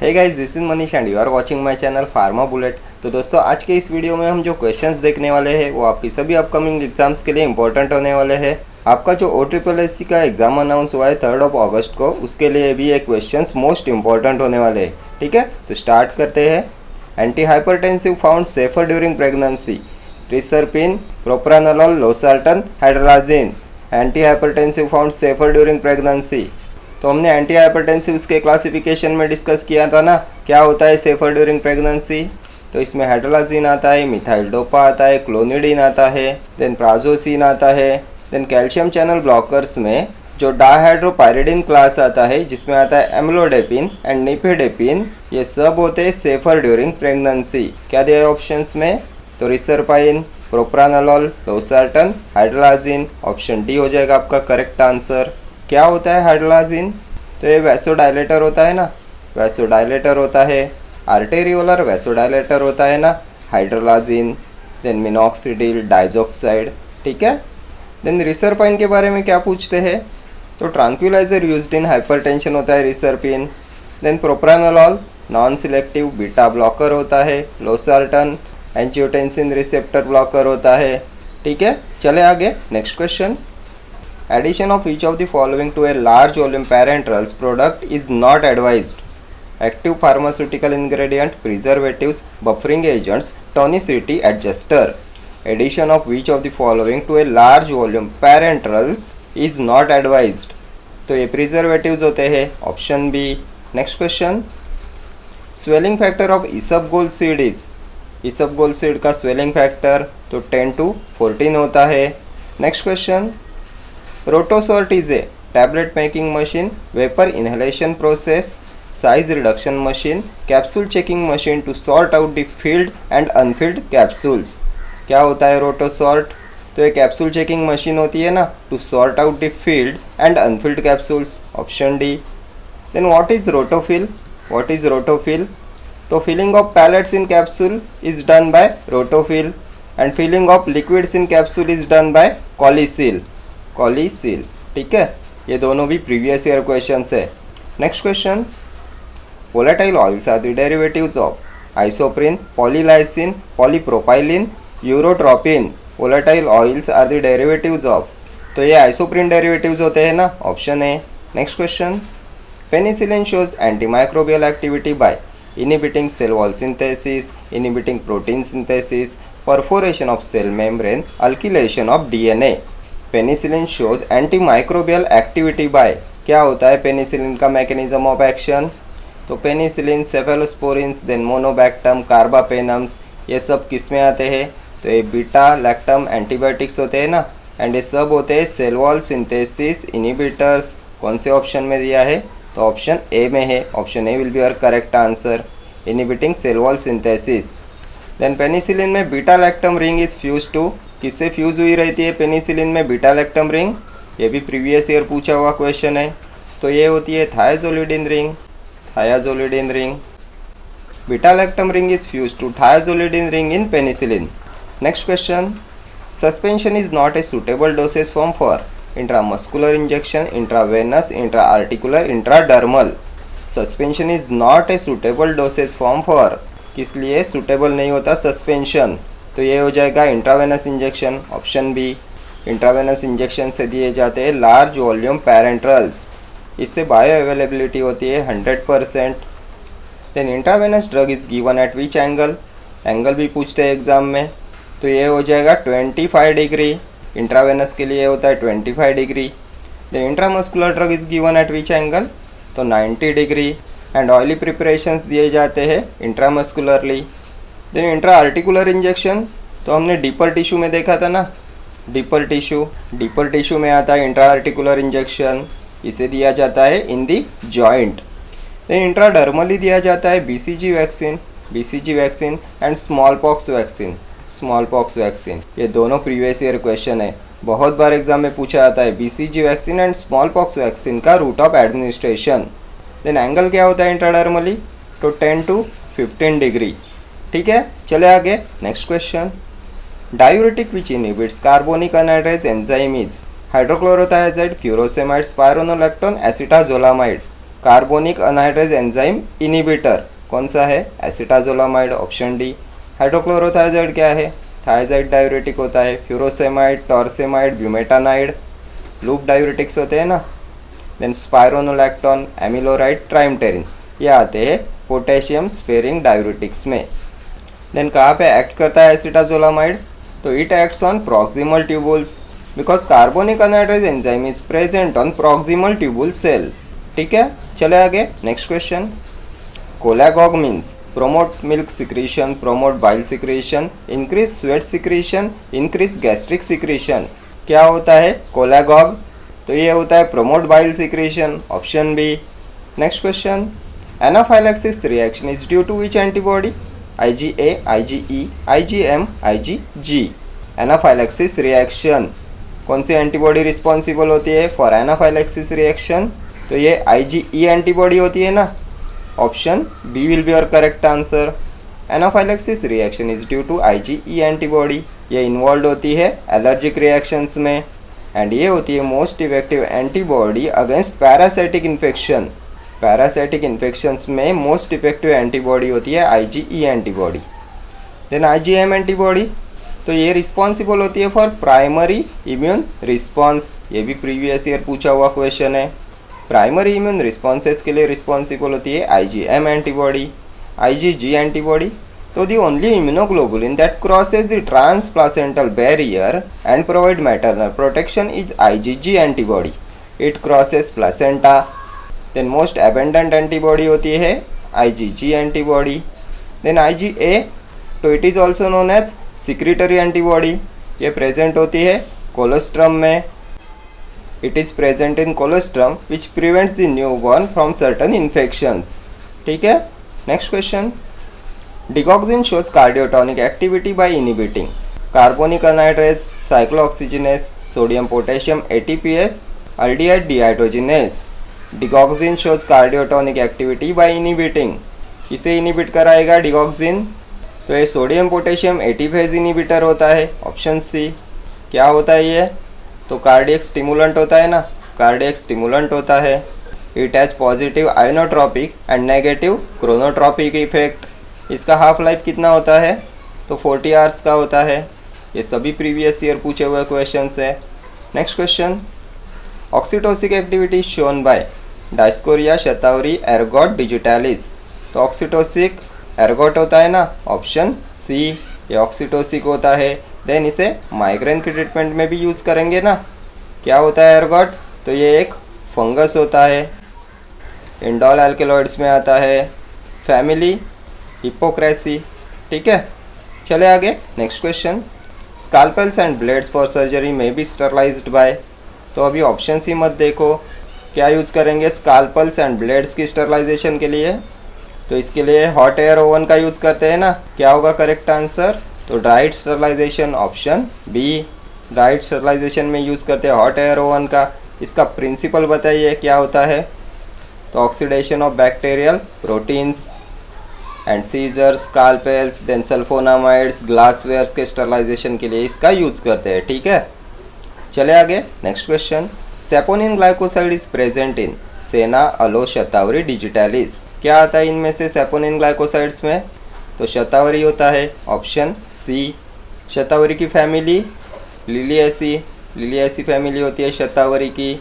Hey guys, this is Manish and you are watching my channel Pharma Bullet. तो दोस्तों, आज के इस वीडियो में हम जो क्वेश्चंस देखने वाले हैं वो आपकी सभी अपकमिंग एग्जाम्स के लिए इंपॉर्टेंट होने वाले हैं। आपका जो OSSC का एग्जाम अनाउंस हुआ है 3 अगस्त को, उसके लिए भी ये क्वेश्चंस मोस्ट इंपॉर्टेंट होने वाले हैं। ठीक है, तो स्टार्ट करते हैं। Anti hypertensive found safer during pregnancy: reserpine, propranolol, losartan, hydralazine. Anti hypertensive found safer during pregnancy. तो हमने एंटी हाइपरटेंसिव्स के क्लासिफिकेशन में डिस्कस किया था ना, क्या होता है सेफर ड्यूरिंग प्रेगनेंसी। तो इसमें हाइड्रोलाजिन आता है, मिथाइल डोपा आता है, क्लोनिडीन आता है, देन प्राजोसिन आता है। देन कैल्शियम चैनल ब्लॉकर्स में जो डाहाइड्रोपायरिडिन क्लास आता है, जिसमें आता है एम्लोडेपिन एंड निफेडेपिन, ये सब होते हैं सेफर ड्यूरिंग प्रेगनेंसी। क्या दिया है ऑप्शंस में? तो reserpine, propranolol, losartan, hydralazine. Option D हो जाएगा आपका करेक्ट आंसर। क्या होता है हाइड्रोलाजिन? तो ये वैसोडाइलेटर होता है ना, वैसोडाइलेटर होता है, आर्टेरियोलर वैसोडाइलेटर होता है ना हाइड्रोलाजिन। Then minoxidil डाइजॉक्साइड। ठीक है। देन रिसरपाइन के बारे में क्या पूछते हैं? तो ट्रांक्विलाइजर यूज्ड इन हाइपरटेंशन होता है reserpine. Then propranolol non selective beta blocker होता है। लोसार्टन एंजियोटेंसिन रिसेप्टर ब्लॉकर होता है। ठीक है, चले आगे। Next question. Addition of each of the following to a large volume parenterals product is not advised: active pharmaceutical ingredient, preservatives, buffering agents, tonicity adjuster. Addition of which of the following to a large volume parenterals is not advised? तो ये preservatives होते हैं, option B. Next question. Swelling factor of isabgol seed is, isabgol seed का swelling factor तो 10 to 14 होता है। Next question. Rotosort is a tablet making machine, vapor inhalation process, size reduction machine, capsule checking machine to sort out the filled and unfilled capsules. क्या होता है रोटोसॉर्ट? तो ये capsule checking machine होती है ना, to sort out the filled and unfilled capsules. Option D. Then what is rotofil? What is rotofil? तो filling of pellets in capsule is done by rotofil and filling of liquids in capsule is done by colliseal, colliseal. ठीक है, ये दोनों भी previous year questions है। Next question. Volatile oils are the derivatives of isoprene, polylysine, polypropylene, urotropine. Volatile oils are the derivatives of, तो ये isoprene derivatives होते हैं ना, option A. Next question. Penicillin shows antimicrobial activity by inhibiting cell wall synthesis, inhibiting protein synthesis, perforation of cell membrane, alkylation of DNA. Penicillin shows antimicrobial activity by, क्या होता है penicillin का mechanism of action? तो penicillin, सेफेलोस्पोरिन्स, then monobactam, कार्बापेनम्स, ये सब किस में आते हैं? तो ये बीटा लैक्टम एंटीबायोटिक्स होते हैं ना, एंड ये सब होते हैं सेल वॉल सिंथेसिस इनिबिटर्स। कौन से ऑप्शन में दिया है? तो ऑप्शन ए में है। Option A will be your correct answer, inhibiting cell wall synthesis. Then penicillin में beta lactam ring is fuse to, किससे फ्यूज हुई रहती है पेनिसिलिन में बीटा लैक्टम रिंग? ये भी प्रीवियस ईयर पूछा हुआ क्वेश्चन है। तो ये होती है thiazolidine ring, thiazolidine ring. Beta lactam ring is fuse to thiazolidine ring in penicillin. Next question. Suspension is not a suitable dosage form for intramuscular injection, intravenous, intra-articular, intradermal. Suspension is not a suitable dosage form for, किस लिए suitable नहीं होता suspension? तो ये हो जाएगा intravenous injection, option b. Intravenous injection से दिए जाते हैं लार्ज वॉल्यूम पैरेंट्रल्स, इससे बायो अवेलेबिलिटी होती है 100%। Then intravenous drug is given at which angle, angle भी पूछते हैं एग्जाम में। तो ये हो जाएगा 25 डिग्री, इंट्रावेनस के लिए होता है 25 degree. Then intramuscular drug is given at which angle, तो 90 डिग्री। एंड ऑयली प्रिपरेशंस दिए जाते हैं intramuscularly. Then intra articular injection, तो हमने डीपर टिश्यू में देखा था ना, डीपर टिश्यू में आता है इंट्रा आर्टिकुलर इंजेक्शन, इसे दिया जाता है इन दी जॉइंट। देन इंट्राडर्मली दिया जाता है BCG vaccine and small pox vaccine. ये दोनों प्रीवियस ईयर क्वेश्चन है, बहुत बार एग्जाम में पूछा जाता है BCG vaccine and small pox vaccine का route of administration. Then angle क्या होता है इंट्राडर्मली? तो 10 to 15 डिग्री। ठीक है, चले आगे। Next question. Diuretic which inhibits carbonic anhydrase enzyme is hydrochlorothiazide, furosemide, spironolactone, acetazolamide. Carbonic anhydrase enzyme inhibitor कौन सा है? Acetazolamide, option D. हाइड्रोक्लोरोथायजाइड क्या है? थायजाइड डायूरेटिक होता है। फ्यूरोसेमाइड, टॉर्सेमाइड, ब्यूमेटानाइड, लूप डायूरेटिक्स होते हैं ना। देन स्पाइरोनोलैक्टोन, एमिलोराइड, ट्राइमटेरिन, ये आते हैं पोटेशियम स्पेयरिंग डायूरेटिक्स में। देन कहाँ पे एक्ट करता है एसिटाजोलामाइड? तो it acts on proximal tubules because carbonic anhydrase enzyme is present on proximal tubule cell. ठीक है, चले आगे। Next question. Cholagogue means promote milk secretion, promote bile secretion, increase sweat secretion, increase gastric secretion। क्या होता है कोलागॉग? तो ये होता है promote bile secretion, option B. Next question. Anaphylaxis reaction is due to which antibody? IgA, IgE, IgM, IgG। Anaphylaxis reaction कौन सी antibody responsible होती है फॉर एनाफाइलैक्सिस रिएक्शन? तो ये IgE एंटीबॉडी होती है ना। Option B will be your correct answer. Anaphylaxis reaction is due to IgE antibody. ये इन्वॉल्व होती है एलर्जिक रिएक्शंस में एंड ये होती है most effective antibody against parasitic infection. Parasitic infections में मोस्ट इफेक्टिव एंटीबॉडी होती है IgE antibody. Then IgM antibody, तो ये रिस्पॉन्सिबल होती है फॉर प्राइमरी इम्यून रिस्पॉन्स। ये भी प्रीवियस ईयर पूछा हुआ क्वेश्चन है। प्राइमरी इम्यून रिस्पॉन्सेस के लिए रिस्पॉन्सिबल होती है IgM एंटीबॉडी। IgG एंटीबॉडी, तो the only immunoglobulin that crosses the transplacental barrier and provide maternal protection is IgG antibody. It crosses placenta. Then most abundant antibody होती है IgG antibody. Then IgA, तो it is also known as secretory antibody. ये present होती है colostrum में। It is present in colostrum which prevents the newborn from certain infections। ठीक है, next question. Digoxin shows cardiotonic activity by inhibiting carbonic anhydrase, cyclooxygenase, sodium potassium ATPase, aldehyde dehydrogenase. Digoxin shows cardiotonic activity by inhibiting, इसे inhibit कराएगा digoxin? तो ये sodium potassium ATPase inhibitor होता है, option C. क्या होता है ये? तो कार्डियक स्टिमुलेंट होता है ना, कार्डियक स्टिमुलेंट होता है। It has positive ionotropic and negative chronotropic effect. इसका हाफ लाइफ कितना होता है? तो 40 आवर्स का होता है। ये सभी प्रीवियस ईयर पूछे हुए क्वेश्चंस है। Next question. Oxytocic activity shown by Dioscorea, shatavari, ergot, digitalis. तो ऑक्सीटोसिक एर्गोट होता है ना, ऑप्शन सी, ये ऑक्सीटोसिक होता है। देन इसे माइग्रेन के ट्रीटमेंट में भी यूज़ करेंगे ना। क्या होता है एर्गोट? तो ये एक फंगस होता है, इंडोल एल्केलॉइड्स में आता है, फैमिली हिपोक्रेसी। ठीक है, चले आगे। Next question. Scalpels and blades for surgery में बी स्टरलाइज्ड बाय। तो अभी ऑप्शन सी मत देखो, क्या यूज़ करेंगे स्काल्पेल्स एंड ब्लेड्स की स्टरलाइजेशन के लिए? तो इसके लिए हॉट एयर ओवन का यूज़ करते हैं ना। क्या होगा करेक्ट आंसर? तो dried sterilization, option B. Dried sterilization में यूज़ करते हैं हॉट एयर ओवन का। इसका प्रिंसिपल बताइए क्या होता है? तो oxidation of bacterial proteins and scissors, scalpels, then sulphonamides, glasswares के स्टरलाइजेशन के लिए इसका यूज़ करते हैं। ठीक है, चले आगे। Next question. Saponin glycoside is present in सेना, अलो, शतावरी, डिजिटालिस। क्या आता है इनमें से सेपोनिन ग्लाइकोसाइड्स में? तो शतावरी होता है, ऑप्शन सी। शतावरी की फैमिली लिलिएसी, लिलिएसी फैमिली होती है शतावरी की।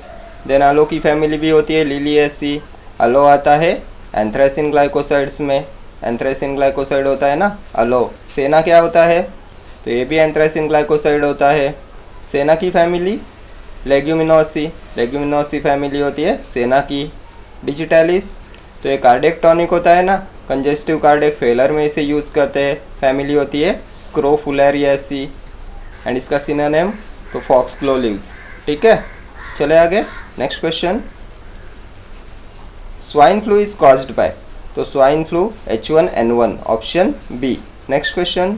देन अलो की फैमिली भी होती है लिलिएसी। अलो आता है एंथ्रेसिन ग्लाइकोसाइड्स में, एंथ्रेसिन ग्लाइकोसाइड होता है ना अलो। सेना क्या होता है? तो ये भी एंथ्रेसिन ग्लाइकोसाइड होता है। सेना की फैमिली लेग्यूमिनोसी, लेग्यूमिनोसी फैमिली होती है सेना की। डिजिटालिस, तो ये कार्डियक टॉनिक होता है ना, कंजेस्टिव कार्डियक फेलर में इसे यूज़ करते हैं। फैमिली होती है स्क्रोफुलेरिएसी एंड इसका सिनोनिम तो फॉक्सग्लोलिव्स। ठीक है, चले आगे। Next question. Swine flu is caused by. तो swine flu H1N1, option B. Next question.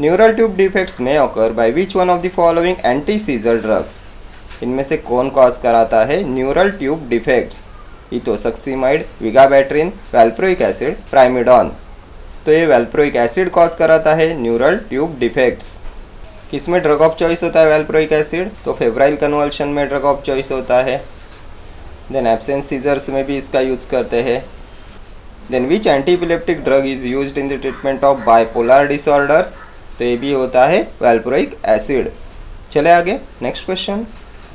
Neural tube defects में occur by which one of the following anti seizure drugs. इनमें से कौन कॉज कराता है neural tube defects? Ethosuximide, vigabatrin, valproic acid, primidone. तो ये valproic acid cause कराता है न्यूरल ट्यूब डिफेक्ट्स। किस में ड्रग ऑफ चॉइस होता है वैल्प्रोइक एसिड? तो फेब्राइल कन्वल्शन में ड्रग ऑफ चॉइस होता है। देन एब्सेंस सीजर्स में भी इसका यूज करते हैं। Then which antiepileptic drug is used in the treatment of bipolar disorders, तो ये भी होता है वैल्प्रोइक एसिड। चले आगे, next question.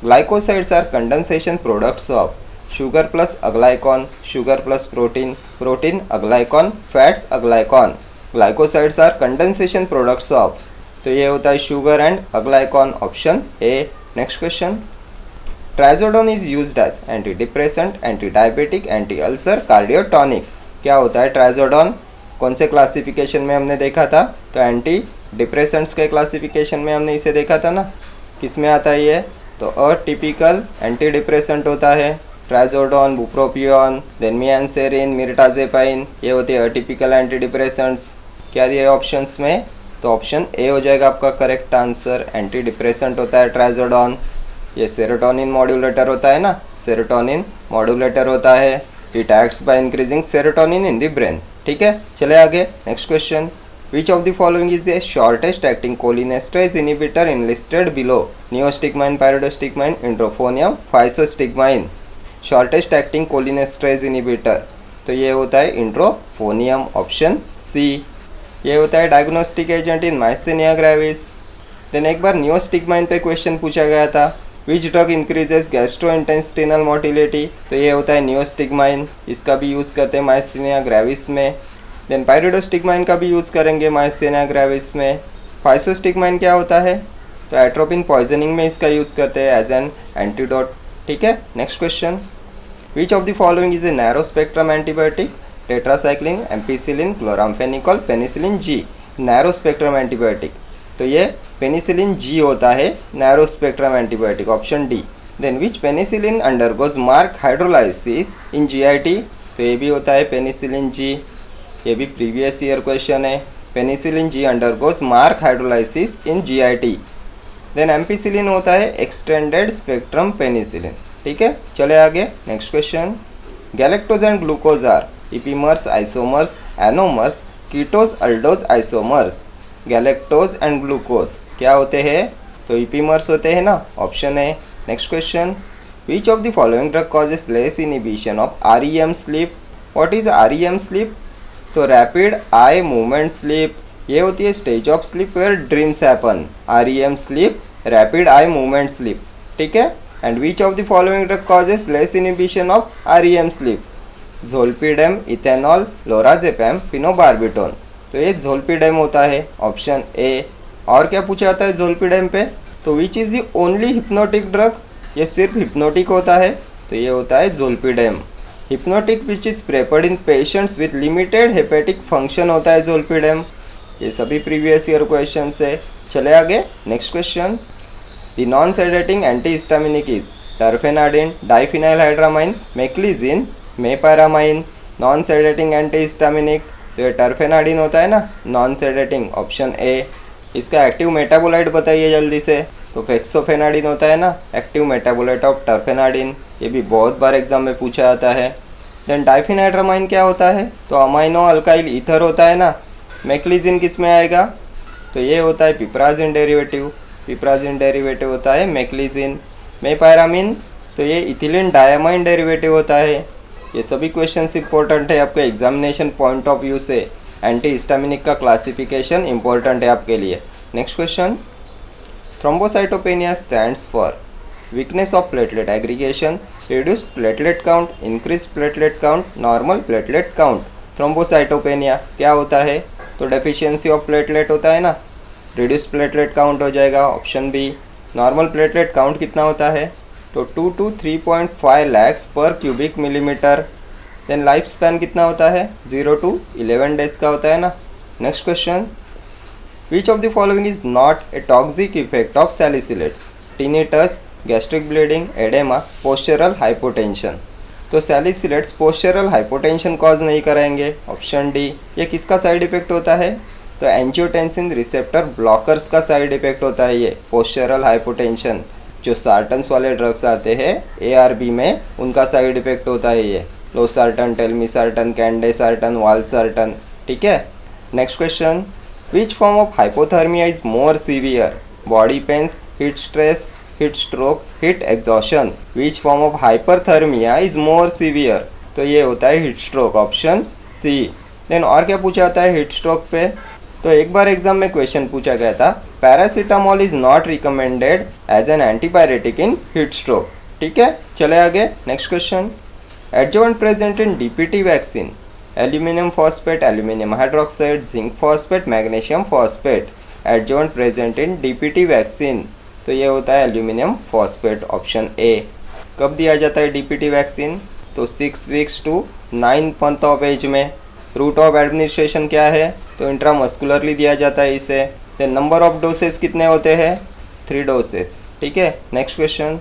Glycosides are condensation products of sugar plus aglycone, sugar plus protein, protein aglycone, fats aglycone. Glycosides are condensation products of, तो ये होता है sugar and aglycone, option A. Next question. Trazodone is used as anti depressant, anti diabetic, anti ulcer, cardiotonic. क्या होता है ट्राइजोडोन? कौन से classification में हमने देखा था? तो एंटी डिप्रेसेंट्स के क्लासिफिकेशन में हमने इसे देखा था ना। किस में आता है ये? तो अटिपिकल एंटी डिप्रेसेंट होता है। ट्राइजोडोन, बुप्रोपियोन, देनमियानसेरिन, मिर्टाजेपाइन, ये होती है अटिपिकल एंटी डिप्रेसेंट्स। क्या दिया है ऑप्शंस में? तो ऑप्शन ए हो जाएगा आपका करेक्ट आंसर। एंटी डिप्रेसेंट होता है ट्राइजोडोन। ये सेरोटोनिन मॉड्यूलेटर होता है ना, सेरोटोनिन मॉड्यूलेटर होता है। It acts by increasing serotonin in the brain. ठीक है, चले आगे, next question. Which of the following is the shortest acting cholinesterase inhibitor enlisted below? Neostigmine, pyridostigmine, edrophonium, physostigmine. Shortest acting cholinesterase inhibitor, तो ये होता है इंट्रोफोनियम, ऑप्शन सी। ये होता है diagnostic agent in myasthenia gravis. Then एक बार नियोस्टिग्माइन पे क्वेश्चन पूछा गया था, which drug increases gastrointestinal motility, तो ये होता है नियोस्टिग्माइन। इसका भी यूज़ करते हैं माइस्थेनिया ग्रेविस में। देन पायरिडोस्टिग्माइन का भी यूज़ करेंगे माइस्थेनिया ग्रेविस में। फाइसोस्टिग्माइन क्या होता है? तो एट्रोपिन पॉइजनिंग में इसका यूज़ करते हैं एज एन एंटीडोट। ठीक है, next question. Which of the following is a narrow spectrum antibiotic? Tetracycline, ampicillin, chloramphenicol, penicillin G. Narrow spectrum antibiotic, तो ये पेनिसिलिन जी होता है narrow spectrum antibiotic, option D. Then which penicillin undergoes marked hydrolysis in GIT, तो ये भी होता है penicillin G. ये भी प्रीवियस ईयर क्वेश्चन है। Penicillin G undergoes marked hydrolysis in GIT. Then ampicillin होता है एक्सटेंडेड स्पेक्ट्रम पेनिसिलिन। ठीक है, चले आगे, next question. Galactose and glucose are epimers, isomers, anomers, ketose, aldose, isomers. Galactose and glucose क्या होते हैं? तो इपीमर्स होते हैं ना, ऑप्शन है। Next question. Which of the following drug causes less inhibition of REM sleep? What is REM sleep? तो rapid eye movement sleep, ये होती है stage of sleep where dreams happen. REM sleep, rapid eye movement sleep. ठीक है, and which of the following drug causes less inhibition of REM sleep? Zolpidem, ethanol, lorazepam, phenobarbitone, तो ये ज़ोल्पिडेम होता है, option ए। और क्या पूछा जाता है ज़ोल्पिडेम पे? तो which is the only hypnotic drug? ये सिर्फ हिप्नोटिक होता है, तो ये होता है zolpidem. Hypnotic which is preferred in patients with limited hepatic function होता है ज़ोल्पिडेम। ये सभी प्रीवियस ईयर क्वेश्चन है। चले आगे, next question. The non sedating antihistaminic is terfenadine, diphenhydramine, meclizine, mepyramine. Non sedating antihistaminic, तो ये टर्फेनाडिन होता है ना, नॉन सेडेटिंग, ऑप्शन ए। इसका एक्टिव मेटाबोलाइट बताइए जल्दी से। तो फेक्सोफेनाडिन होता है ना, एक्टिव मेटाबोलाइट ऑफ टर्फेनाडिन। ये भी बहुत बार एग्जाम में पूछा जाता है। देन डाइफिनाइड्रामाइन क्या होता है? तो अमाइनो अल्काइल ईथर होता है ना। मैक्लिजिन किस में आएगा? तो ये होता है पिप्राजिन डेरिवेटिव। पिप्राजिन डेरिवेटिव होता है मैक्लिजिन। मेपायरामिन, तो ये इथिलीन डायमाइन डेरिवेटिव होता है। ये सभी क्वेश्चंस इंपॉर्टेंट है आपके एग्जामिनेशन पॉइंट ऑफ व्यू से। एंटी हिस्टामिनिक का क्लासिफिकेशन इंपॉर्टेंट है आपके लिए। Next question. Thrombocytopenia stands for weakness of platelet aggregation, reduced platelet count, increased platelet count, normal platelet count। Thrombocytopenia क्या होता है? तो डेफिशिएंसी ऑफ प्लेटलेट होता है ना, रिड्यूस्ड प्लेटलेट काउंट हो जाएगा, option b. Normal platelet count कितना होता है? तो 2 to 3.5 lakhs per cubic millimetre. Then life span कितना होता है? 0 to 11 days का होता है ना। Next question. Which of the following is not a toxic effect of salicylates? Tinnitus, gastric bleeding, oedema, postural hypotension. तो सैलिसिलेट्स पोस्चरल हाइपोटेंशन कॉज नहीं कराएंगे, ऑप्शन डी। ये किसका साइड इफेक्ट होता है? तो एंजियोटेंसिन रिसेप्टर ब्लॉकर्स का साइड इफेक्ट होता है ये पोस्चरल हाइपोटेंशन। जो सार्टन्स वाले ड्रग्स आते हैं ARB में, उनका साइड इफेक्ट होता है ये लोसार्टन, टेलमिसार्टन, कैंडेसार्टन, वाल्सार्टन। ठीक है, next question. Which form of hypothermia is more severe? Body pains, heat stress, heat stroke, heat exhaustion, which form of hyperthermia is more severe? तो ये होता है heat stroke, option c. Then और क्या पूछा जाता है हीट स्ट्रोक पे? तो एक बार एग्जाम में क्वेश्चन पूछा गया था, paracetamol is not recommended as an antipyretic in heat stroke. ठीक है, चले आगे। Next question, adjuvant present in DPT vaccine, aluminium phosphate, aluminium hydroxide, zinc phosphate, magnesium phosphate. Adjuvant present in DPT vaccine, तो ये होता है एल्यूमिनियम फॉस्फेट, ऑप्शन ए। कब दिया जाता है डीपीटी वैक्सीन? तो 6 weeks to 9 month of age में। रूट ऑफ एडमिनिस्ट्रेशन क्या है? तो इंट्रामस्कुलरली दिया जाता है इसे। देन नंबर ऑफ डोसेस कितने होते हैं? 3 डोसेस। ठीक है, next question,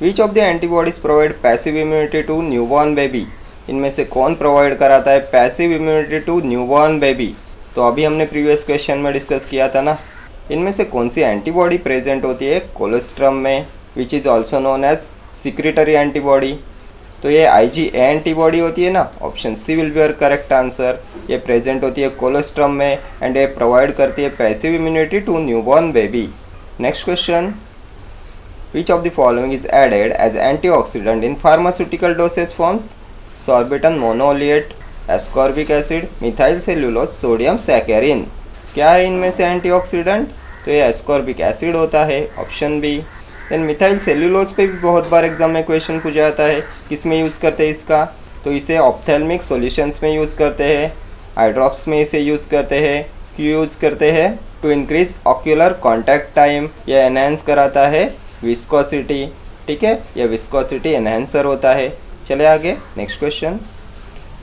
which of the antibodies provide passive immunity to newborn baby? इनमें से कौन प्रोवाइड कराता है passive immunity to newborn baby? तो अभी हमने प्रीवियस क्वेश्चन में डिस्कस किया था ना। इनमें से कौन सी एंटीबॉडी प्रेजेंट होती है कोलेस्ट्रम में, which is also known as secretory antibody? तो ये IgA एंटीबॉडी होती है ना, option C will be your correct answer. ये प्रेजेंट होती है कोलेस्ट्रम में एंड ये प्रोवाइड करती है passive immunity to newborn baby. Next question, which of the following is added as antioxidant in pharmaceutical dosage forms? Sorbitan monooleate, ascorbic acid, methyl cellulose, sodium saccharin. क्या है इनमें से एंटीऑक्सीडेंट? तो ये एस्कॉर्बिक एसिड होता है, option B. Then methyl cellulose पे भी बहुत बार एग्जाम में क्वेश्चन पूछा जाता है, किस में यूज़ करते हैं इसका? तो इसे ऑप्थेल्मिक सॉल्यूशंस में यूज़ करते हैं, आई ड्रॉप्स में इसे यूज़ करते हैं। क्यों यूज़ करते हैं? To increase ocular contact time, यह एनहेंस कराता है विस्कोसिटी। ठीक है, यह विस्कोसिटी एनहेंसर होता है। चले आगे, next question,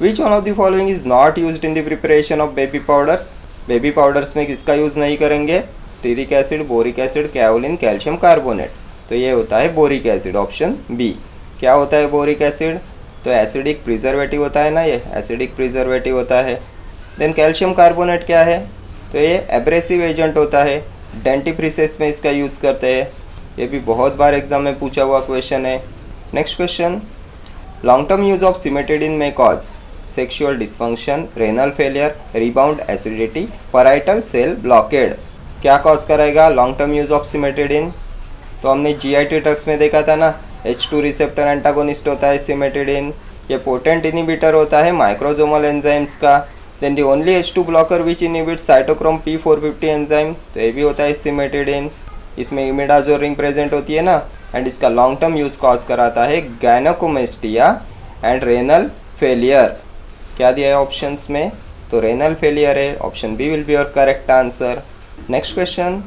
which one of the following is not used in the preparation of baby powders? Baby powders में किसका यूज़ नहीं करेंगे? Stearic acid, boric acid, kaolin, calcium carbonate. तो ये होता है बोरिक एसिड, ऑप्शन बी। क्या होता है बोरिक एसिड? तो एसिडिक प्रिजर्वेटिव होता है ना, ये एसिडिक प्रिजर्वेटिव होता है। देन कैल्शियम कार्बोनेट क्या है? तो ये एब्रेसिव एजेंट होता है, डेंटिफ्रिसेस में इसका यूज़ करते हैं। ये भी बहुत बार एग्जाम में पूछा हुआ क्वेश्चन है। Next question, long term use of cimetidine में cause sexual dysfunction, renal failure, rebound acidity, parietal cell blockade. क्या कॉज करेगा long term use of cimetidine? तो हमने GIT ड्रग्स में देखा था ना, H2 रिसेप्टर एंटागोनिस्ट होता है सिमेटिडिन। ये पोटेंट इनिबिटर होता है माइक्रोजोमल एंजाइम्स का। Then the only H2 blocker which inhibits cytochrome P450 enzyme, तो ये भी होता है सिमेटिडिन। इसमें इमिडाजोल रिंग प्रेजेंट होती है ना, एंड इसका लॉन्ग टर्म यूज कॉज कराता है गायनेकोमेस्टिया एंड रेनल फेलियर। क्या दिया है ऑप्शंस में? तो रेनल फेलियर है, option B will be your correct answer. Next question,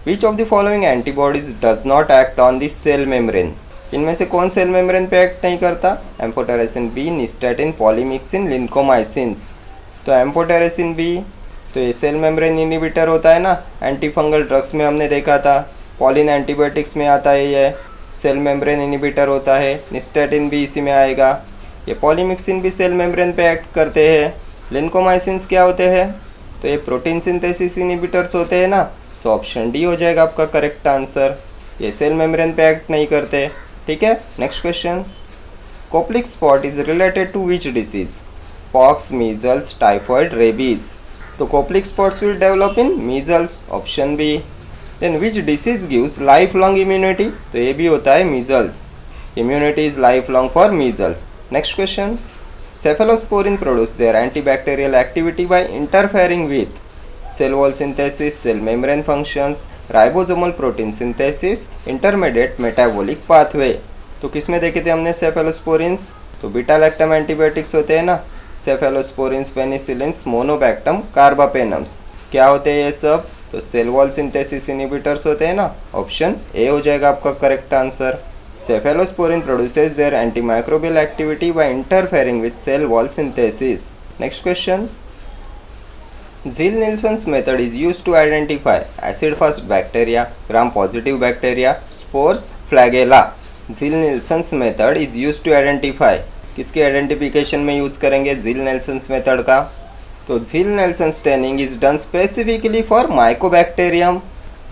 which of the following antibodies does not act on the cell membrane? इनमें से कौन सेल मेम्ब्रेन पे एक्ट नहीं करता? Amphotericin B, nystatin, polymyxin, lincomycins. तो amphotericin B, तो ये cell membrane inhibitor होता है ना, एंटी फंगल ड्रग्स में हमने देखा था। पॉलिन एंटीबायोटिक्स में आता है, ये सेल मेम्ब्रेन इनिबिटर होता है। निस्टेटिन भी इसी में आएगा। ये पॉलीमिक्सिन भी सेल मेम्ब्रेन पे एक्ट करते हैं। लिंकोमाइसिन्स क्या होते हैं? तो ये प्रोटीन सिंथेसिस इनिबिटर्स होते हैं ना, सो ऑप्शन डी हो जाएगा आपका करेक्ट आंसर। ये सेल मेम्ब्रेन पे एक्ट नहीं करते। ठीक है, next question, Koplik spot is related to which disease? Pox, measles, typhoid, rabies. तो Koplik spots will develop in measles, option B. Then which disease gives life long immunity? तो ये भी होता है measles. Immunity is life long for measles. Next question, cephalosporin produce their antibacterial activity by interfering with cell wall synthesis, cell membrane functions, ribosomal protein synthesis, intermediate metabolic pathway। तो किस में देखे थे हमने cephalosporins? तो बीटा लैक्टम एंटीबायोटिक्स होते हैं ना, cephalosporins, पेनिसिलिन्स, मोनोबैक्टम, कार्बापेनम्स। क्या होते हैं ये सब? तो सेल वॉल सिंथेसिस इनिबिटर्स होते हैं ना, ऑप्शन ए हो जाएगा आपका correct answer. Cephalosporin produces their antimicrobial activity by interfering with cell wall synthesis. Next question. Ziel-Nielsen's method is used to identify acid-fast bacteria, gram-positive bacteria, spores, flagella. Ziel-Nielsen's method is used to identify. किसके identification में use करेंगे Ziel-Nielsen's method का? तो Ziel-Nielsen staining is done specifically for Mycobacterium.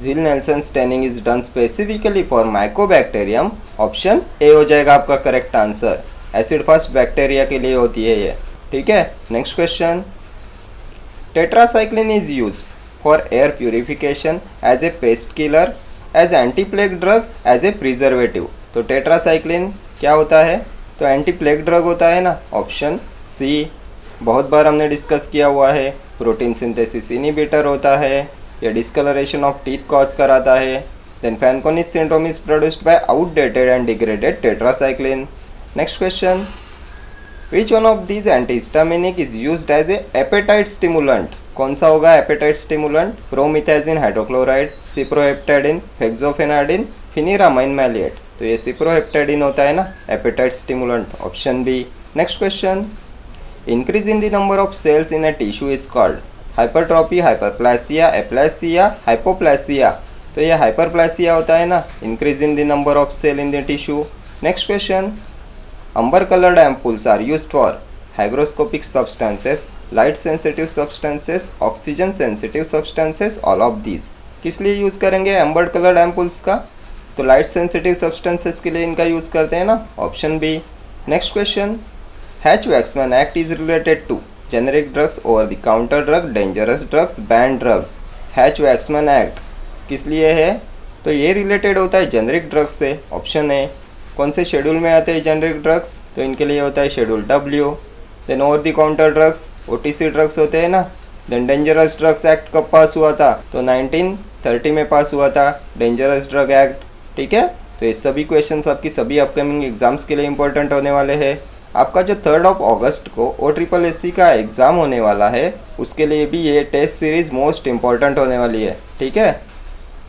Ziel-Nielsen staining is done specifically for Mycobacterium, option a हो जाएगा आपका correct answer. Acid fast bacteria के लिए होती है ये। ठीक है, next question, tetracycline is used for air purification, as a pest killer, as anti plague drug as a preservative. तो टेट्रासाइक्लिन क्या होता है? तो एंटी प्लेग ड्रग होता है ना, ऑप्शन सी। बहुत बार हमने डिस्कस किया हुआ है। प्रोटीन सिंथेसिस इनहिबिटर होता है, या डिस्कलरेशन ऑफ टीथ कॉज कराता है। Then Fanconi's syndrome is produced by outdated and degraded tetracycline. Next question, which one of these antihistaminic is used as a appetite stimulant? कौन सा होगा appetite stimulant? Promethazine hydrochloride, cyproheptadine, fexofenadine, pheniramine maleate. तो ये cyproheptadine होता है ना appetite stimulant, option B. Next question, increase in the number of cells in a tissue is called hypertrophy, hyperplasia, aplasia, hypoplasia. तो ये हाइपरप्लासिया होता है ना, increase in the number of cell in the tissue. Next question, amber colored ampules are used for hygroscopic substances, light sensitive substances, oxygen sensitive substances, all of these। किस लिए use करेंगे amber coloured ampoules का? तो light sensitive substances के लिए इनका use करते हैं ना, option B. Next question, Hatch Waxman act is related to generic drugs, over the counter drug, dangerous drugs, banned drugs. Hatch Waxman act किस लिए है? तो ये रिलेटेड होता है जेनेरिक ड्रग्स से, ऑप्शन ए। कौन से शेड्यूल में आते हैं जेनेरिक ड्रग्स? तो इनके लिए होता है schedule W. Then over the counter drugs, OTC drugs होते हैं ना। देन डेंजरस ड्रग्स एक्ट कब पास हुआ था? तो 1930 में पास हुआ था डेंजरस ड्रग एक्ट, ठीक है। तो ये सभी क्वेश्चंस आपकी सभी अपकमिंग एग्जाम्स के लिए इंपॉर्टेंट होने वाले हैं। आपका जो 3 अगस्त को OSSC का एग्ज़ाम होने वाला है, उसके लिए भी ये टेस्ट सीरीज़ मोस्ट इंपॉर्टेंट होने वाली है, ठीक है।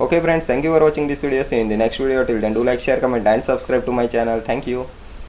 Okay friends, thank you for watching this video. See you in the next video. Till then, do like, share, comment and subscribe to my channel. Thank you.